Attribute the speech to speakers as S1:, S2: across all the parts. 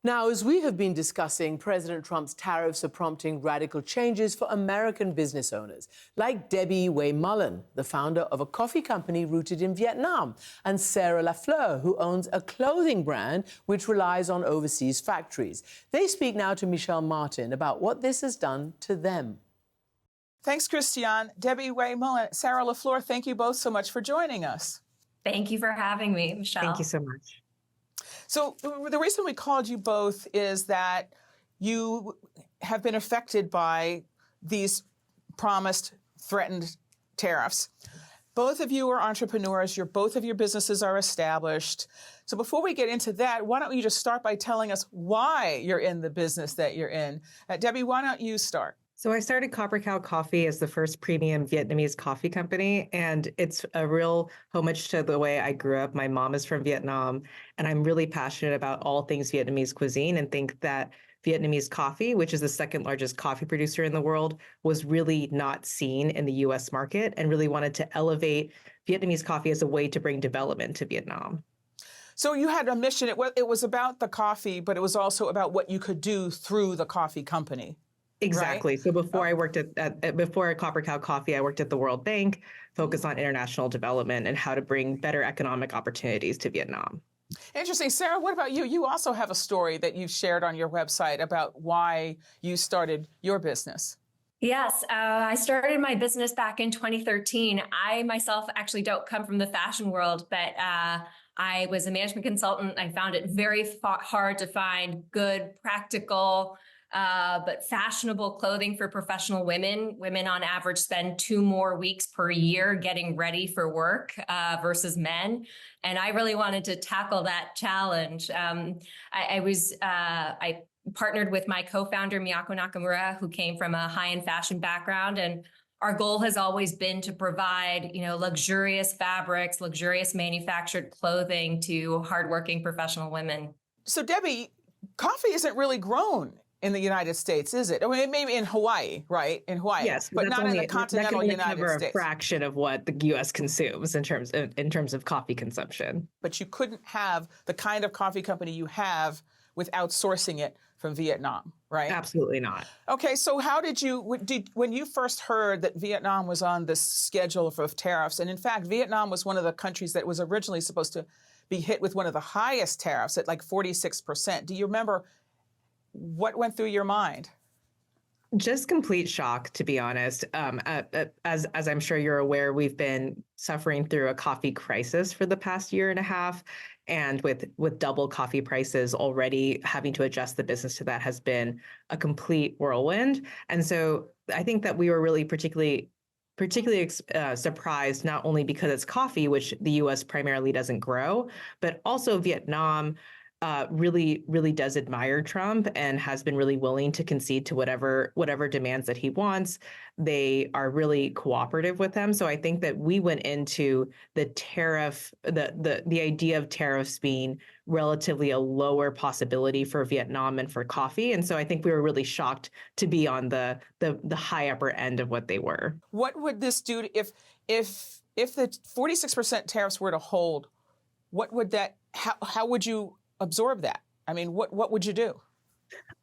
S1: Now, as we have been discussing, President Trump's tariffs are prompting radical changes for American business owners, like Debbie Way Mullen, the founder of a coffee company rooted in Vietnam, and Sarah Lafleur, who owns a clothing brand which relies on overseas factories. They speak now to Michelle Martin about what this has done to them.
S2: Thanks, Christiane. Debbie Way Mullen, Sarah Lafleur, thank you both so much for joining us.
S3: Thank you for having me, Michelle.
S4: Thank you so much.
S2: So the reason we called you both is that you have been affected by these promised, threatened tariffs. Both of you are entrepreneurs. Both of your businesses are established. So before we get into that, why don't you just start by telling us why you're in the business that you're in? Debbie, why don't you start?
S4: So I started Copper Cow Coffee as the first premium Vietnamese coffee company, and it's a real homage to the way I grew up. My mom is from Vietnam, and I'm really passionate about all things Vietnamese cuisine and think that Vietnamese coffee, which is the second largest coffee producer in the world, was really not seen in the US market and really wanted to elevate Vietnamese coffee as a way to bring development to Vietnam.
S2: So you had a mission. It was about the coffee, but it was also about what you could do through the coffee company.
S4: Exactly.
S2: Right?
S4: So before I worked before Copper Cow Coffee, I worked at the World Bank, focused on international development and how to bring better economic opportunities to Vietnam.
S2: Interesting. Sarah, what about you? You also have a story that you've shared on your website about why you started your business.
S3: Yes, I started my business back in 2013. I myself actually don't come from the fashion world, but I was a management consultant. I found it very hard to find good, practical, but fashionable clothing for professional women. Women on average spend 2 more weeks per year getting ready for work versus men. And I really wanted to tackle that challenge. I partnered with my co-founder, Miyako Nakamura, who came from a high-end fashion background. And our goal has always been to provide, luxurious fabrics, luxurious manufactured clothing to hardworking professional women.
S2: So Debbie, coffee isn't really grown in the United States, is it? I mean, maybe in Hawaii, right? In Hawaii,
S4: yes,
S2: but not in the continental United States.
S4: That can cover a fraction of what the U.S. consumes in terms of coffee consumption.
S2: But you couldn't have the kind of coffee company you have without sourcing it from Vietnam, right?
S4: Absolutely not.
S2: Okay, so how when you first heard that Vietnam was on this schedule of tariffs, and in fact, Vietnam was one of the countries that was originally supposed to be hit with one of the highest tariffs at like 46%. Do you remember what went through your mind?
S4: Just complete shock, to be honest. As I'm sure you're aware, we've been suffering through a coffee crisis for the past year and a half. And with double coffee prices already, having to adjust the business to that has been a complete whirlwind. And so I think that we were really particularly surprised, not only because it's coffee, which the U.S. primarily doesn't grow, but also Vietnam really does admire Trump and has been really willing to concede to whatever demands that he wants. They are really cooperative with him. So I think that we went into the tariff, the idea of tariffs being relatively a lower possibility for Vietnam and for coffee. And so I think we were really shocked to be on the high upper end of what they were.
S2: What would this do if the 46% tariffs were to hold? What would that? How would you absorb that? I mean, what would you do?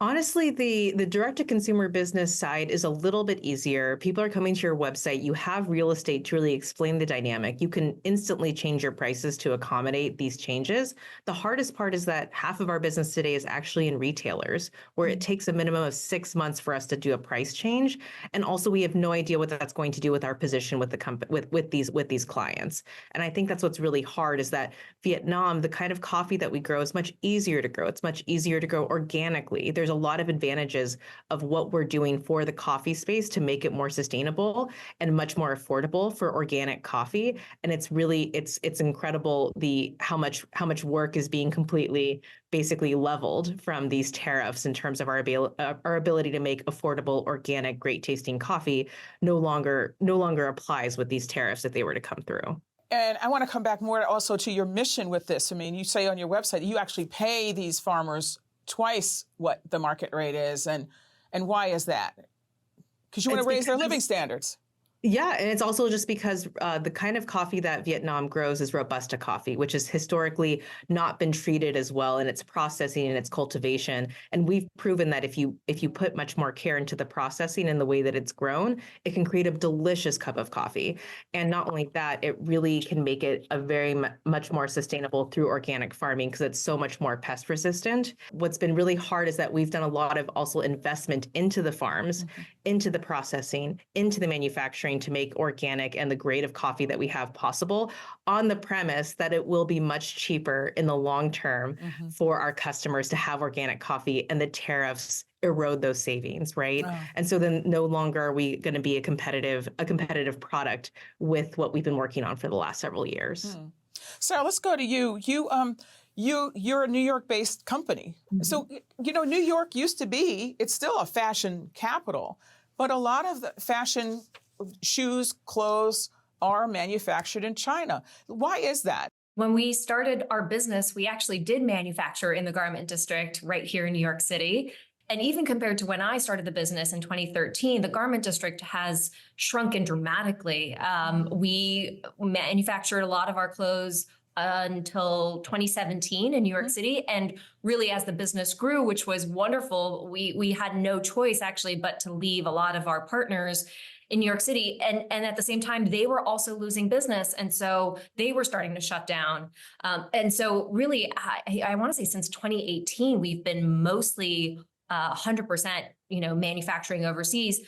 S4: Honestly, the direct-to-consumer business side is a little bit easier. People are coming to your website. You have real estate to really explain the dynamic. You can instantly change your prices to accommodate these changes. The hardest part is that half of our business today is actually in retailers, where it takes a minimum of 6 months for us to do a price change. And also, we have no idea what that's going to do with our position with the company, with these clients. And I think that's what's really hard is that Vietnam, the kind of coffee that we grow, is much easier to grow. It's much easier to grow organically. There's a lot of advantages of what we're doing for the coffee space to make it more sustainable and much more affordable for organic coffee. And it's incredible how much work is being completely basically leveled from these tariffs in terms of our ability to make affordable, organic, great tasting coffee no longer applies with these tariffs if they were to come through.
S2: And I want to come back more also to your mission with this. I mean, you say on your website that you actually pay these farmers twice what the market rate is. And why is that? Because you want to raise their living standards.
S4: Yeah, and it's also just because the kind of coffee that Vietnam grows is Robusta coffee, which has historically not been treated as well in its processing and its cultivation. And we've proven that if you put much more care into the processing and the way that it's grown, it can create a delicious cup of coffee. And not only that, it really can make it a very much more sustainable through organic farming because it's so much more pest resistant. What's been really hard is that we've done a lot of also investment into the farms, into the processing, into the manufacturing to make organic and the grade of coffee that we have possible on the premise that it will be much cheaper in the long term for our customers to have organic coffee, and the tariffs erode those savings, right?
S2: Oh.
S4: And so then no longer are we going to be a competitive product with what we've been working on for the last several years.
S2: Sarah, let's go to you. You're a New York-based company. So, New York used to be, it's still a fashion capital, but a lot of the fashion shoes, clothes are manufactured in China. Why is that?
S3: When we started our business, we actually did manufacture in the garment district right here in New York City. And even compared to when I started the business in 2013, the garment district has shrunken dramatically. We manufactured a lot of our clothes until 2017 in New York City. And really, as the business grew, which was wonderful, we had no choice actually but to leave a lot of our partners in New York City. And at the same time, they were also losing business. And so they were starting to shut down. And so really, I want to say since 2018, we've been mostly 100%, manufacturing overseas.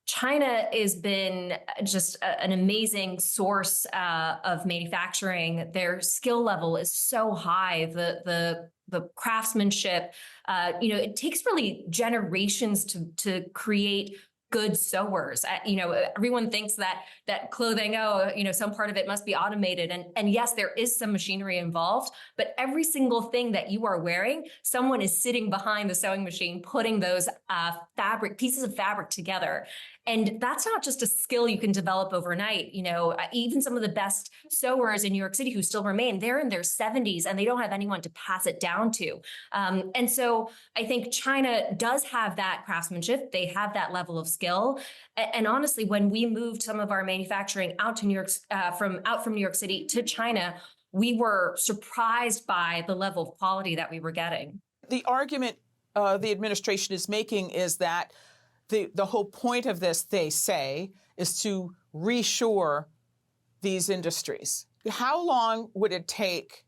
S3: China has been just an amazing source of manufacturing. Their skill level is so high. The craftsmanship, it takes really generations to create good sewers. Everyone thinks that clothing, some part of it must be automated. And yes, there is some machinery involved, but every single thing that you are wearing, someone is sitting behind the sewing machine, putting those pieces of fabric together. And that's not just a skill you can develop overnight. Even some of the best sewers in New York City who still remain, they're in their 70s and they don't have anyone to pass it down to. And so I think China does have that craftsmanship. They have that level of skill. And honestly, when we moved some of our manufacturing out to New York, from New York City to China, we were surprised by the level of quality that we were getting.
S2: The argument the administration is making is that the whole point of this, they say, is to reshore these industries. How long would it take,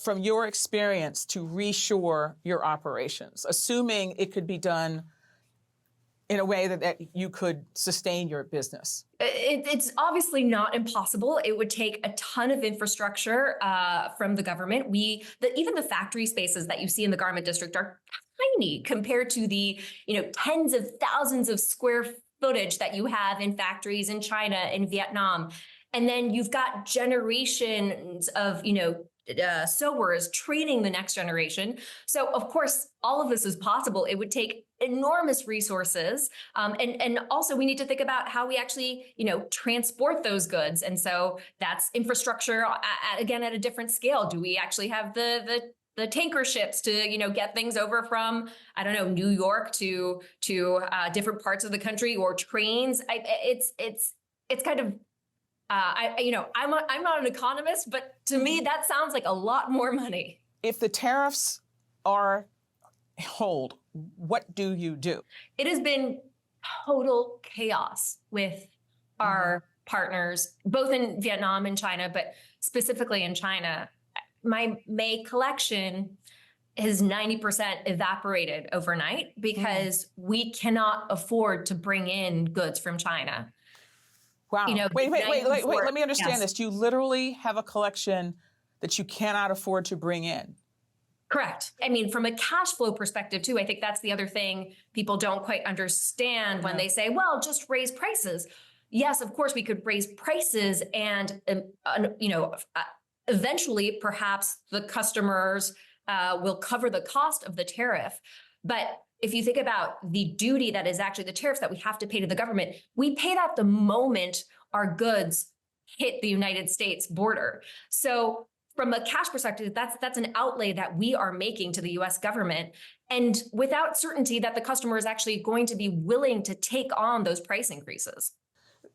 S2: from your experience, to reshore your operations, assuming it could be done in a way that you could sustain your business?
S3: It's obviously not impossible. It would take a ton of infrastructure from the government. Even the factory spaces that you see in the garment district are tiny compared to the tens of thousands of square footage that you have in factories in China and Vietnam. And then you've got generations of sewers training the next generation. So of course, all of this is possible. It would take enormous resources. And also we need to think about how we actually, transport those goods. And so that's infrastructure again, at a different scale. Do we actually have the tanker ships to, get things over from, New York to different parts of the country, or trains? It's kind of, I'm not an economist, but to me, that sounds like a lot more money.
S2: If the tariffs hold, what do you do?
S3: It has been total chaos with our partners, both in Vietnam and China, but specifically in China. My May collection is 90% evaporated overnight because we cannot afford to bring in goods from China.
S2: Wow. Wait, let me understand
S3: Yes.
S2: this. You literally have a collection that you cannot afford to bring in.
S3: Correct. I mean, from a cash flow perspective, too, I think that's the other thing people don't quite understand when they say, well, just raise prices. Yes, of course, we could raise prices and, eventually, perhaps the customers will cover the cost of the tariff. But if you think about the duty that is actually the tariffs that we have to pay to the government, we pay that the moment our goods hit the United States border. So from a cash perspective, that's an outlay that we are making to the US government, and without certainty that the customer is actually going to be willing to take on those price increases.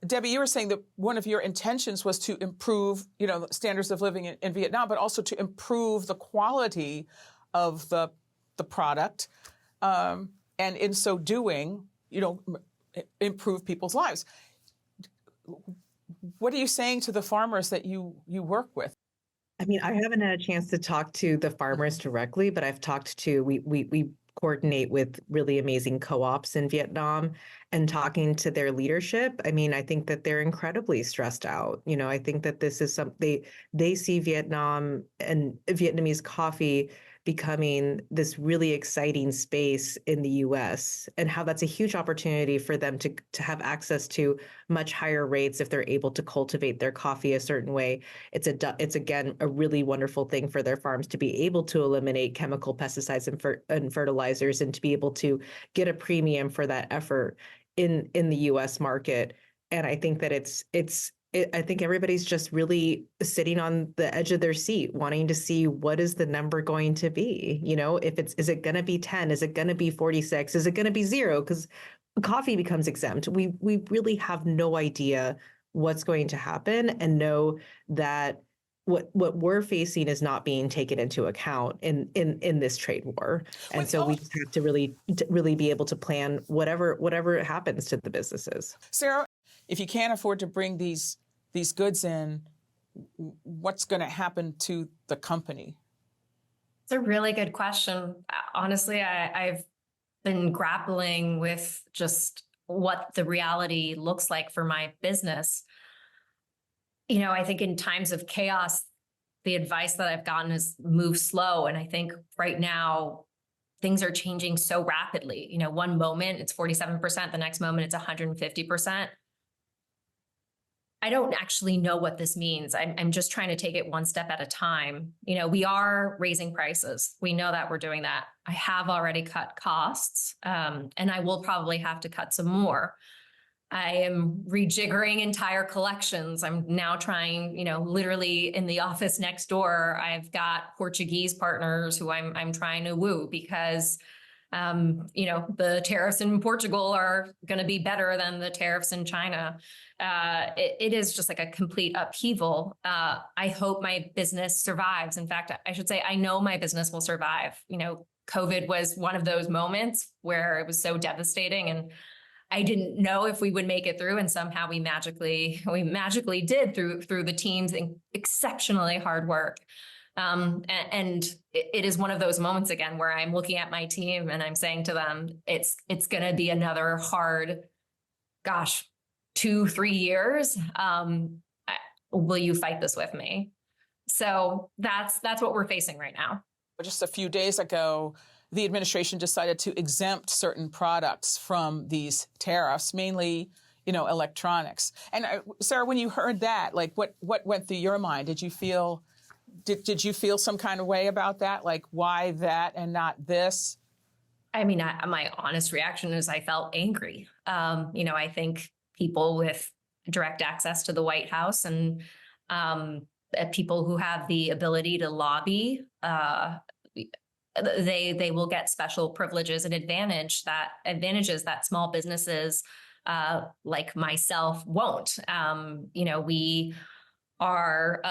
S2: Debbie, you were saying that one of your intentions was to improve, standards of living in Vietnam, but also to improve the quality of the product, and in so doing, improve people's lives. What are you saying to the farmers that you work with?
S4: I mean, I haven't had a chance to talk to the farmers directly, but I've talked to, we coordinate with really amazing co-ops in Vietnam and talking to their leadership. I mean, I think that they're incredibly stressed out. I think that this is something they see Vietnam and Vietnamese coffee becoming this really exciting space in the US, and how that's a huge opportunity for them to have access to much higher rates if they're able to cultivate their coffee a certain way. It's again a really wonderful thing for their farms to be able to eliminate chemical pesticides and fertilizers, and to be able to get a premium for that effort in the US market. And I think that I think everybody's just really sitting on the edge of their seat, wanting to see what is the number going to be. Is it going to be 10? Is it going to be 46? Is it going to be 0? Because coffee becomes exempt. We really have no idea what's going to happen, and know that what we're facing is not being taken into account in this trade war. And so we just have to really be able to plan whatever happens to the businesses.
S2: Sarah, if you can't afford to bring these goods in, what's going to happen to the company?
S3: It's a really good question. Honestly, I've been grappling with just what the reality looks like for my business. I think in times of chaos, the advice that I've gotten is move slow. And I think right now, things are changing so rapidly. One moment it's 47%, the next moment it's 150%. I don't actually know what this means. I'm just trying to take it one step at a time. We are raising prices. We know that we're doing that. I have already cut costs, and I will probably have to cut some more. I am rejiggering entire collections. I'm now trying, literally in the office next door, I've got Portuguese partners who I'm trying to woo because the tariffs in Portugal are going to be better than the tariffs in China. It is just like a complete upheaval. I hope my business survives. In fact, I should say, I know my business will survive. COVID was one of those moments where it was so devastating, and I didn't know if we would make it through. And somehow we magically did through the team's exceptionally hard work. And it is one of those moments again where I'm looking at my team and I'm saying to them, it's going to be another hard, 2-3 years. Will you fight this with me? So that's what we're facing right now.
S2: Just a few days ago, the administration decided to exempt certain products from these tariffs, mainly, electronics. And Sarah, when you heard that, like what went through your mind? Did you feel some kind of way about that? Like, why that and not this?
S3: I mean, my honest reaction is I felt angry. I think people with direct access to the White House and people who have the ability to lobby, they will get special privileges and advantages that small businesses like myself won't. We are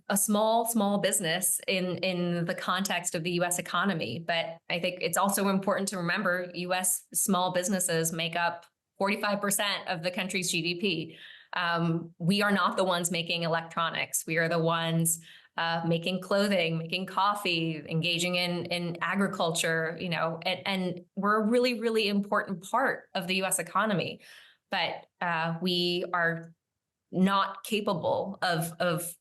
S3: a small business in the context of the U.S. economy. But I think it's also important to remember U.S. small businesses make up 45% of the country's GDP. We are not the ones making electronics. We are the ones making clothing, making coffee, engaging in agriculture, and we're a really, really important part of the U.S. economy. But we are not capable of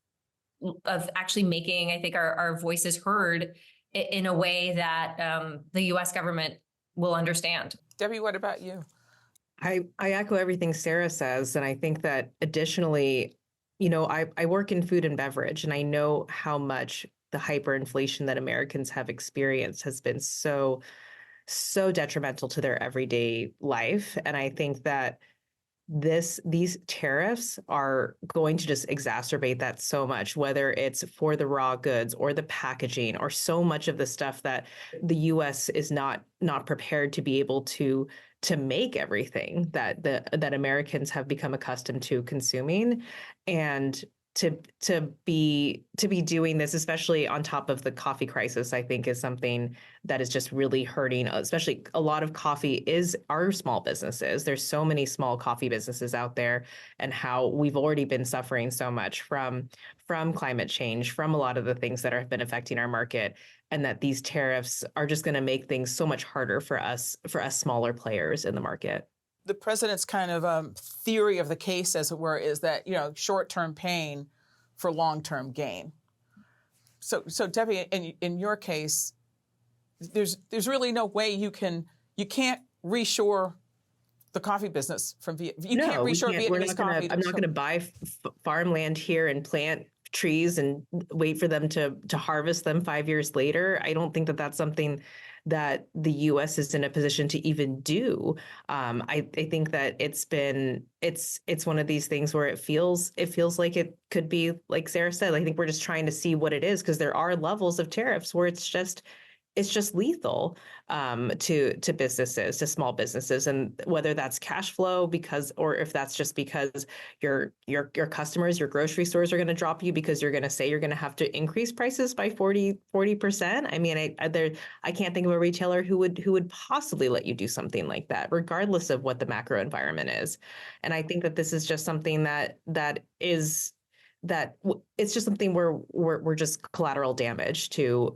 S3: actually making, I think, our voices heard in a way that the U.S. government will understand.
S2: Debbie, what about you?
S4: I echo everything Sarah says. And I think that additionally, I work in food and beverage, and I know how much the hyperinflation that Americans have experienced has been so detrimental to their everyday life. And I think that these tariffs are going to just exacerbate that so much, whether it's for the raw goods or the packaging or so much of the stuff that the US is not prepared to be able to make everything that Americans have become accustomed to consuming. And to be doing this, especially on top of the coffee crisis, I think is something that is just really hurting. Especially a lot of coffee are small businesses. There's so many small coffee businesses out there, and how we've already been suffering so much from climate change, from a lot of the things that have been affecting our market, and that these tariffs are just going to make things so much harder for us smaller players in the market.
S2: The president's kind of theory of the case, as it were, is that, short-term pain for long-term gain. So Debbie, in your case, there's really no way you can't reshore the coffee business from Vietnam. You can't reshore Vietnamese coffee.
S4: I'm not going to buy farmland here and plant trees and wait for them to harvest them 5 years later. I don't think that that's something that the U.S. is in a position to even do. I think that it's one of these things where it feels like it could be, like Sarah said. I think we're just trying to see what it is, because there are levels of tariffs where it's just lethal to businesses, to small businesses, and whether that's cash flow or if that's just because your customers, your grocery stores are going to drop you because you're going to say you're going to have to increase prices by 40%. I mean, I can't think of a retailer who would possibly let you do something like that, regardless of what the macro environment is. And I think that this is just something it's just something where we're just collateral damage to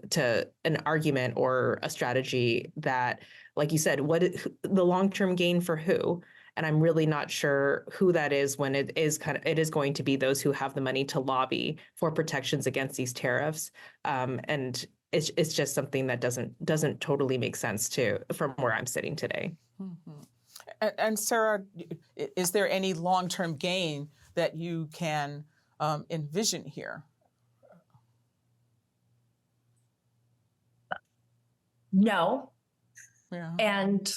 S4: an argument or a strategy that, like you said, the long-term gain for who? And I'm really not sure who that is, when it is going to be those who have the money to lobby for protections against these tariffs. And it's just something that doesn't totally make sense from where I'm sitting today.
S2: Mm-hmm. And Sarah, is there any long-term gain that you can envision here?
S3: No.
S2: Yeah.
S3: And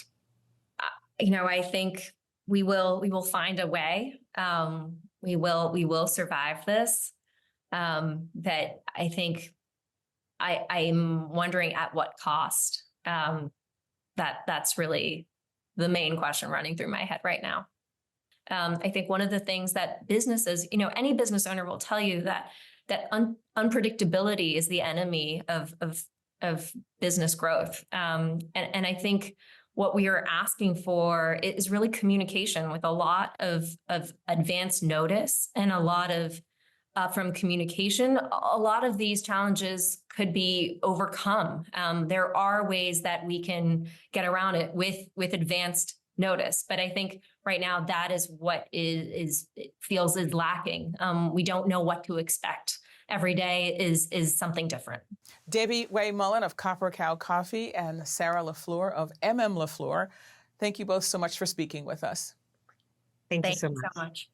S3: I think we will find a way. We will survive this. That I think I'm wondering at what cost. That's really the main question running through my head right now. I think one of the things that businesses, any business owner will tell you that unpredictability is the enemy of business growth. And I think what we are asking for is really communication, with a lot of advance notice and a lot of from communication. A lot of these challenges could be overcome. There are ways that we can get around it with advanced notice, but I think right now that is what is lacking. We don't know what to expect. Every day is something different.
S2: Debbie Way Mullen of Copper Cow Coffee and Sarah LaFleur of MM LaFleur, thank you both so much for speaking with us.
S4: Thank you
S3: so much.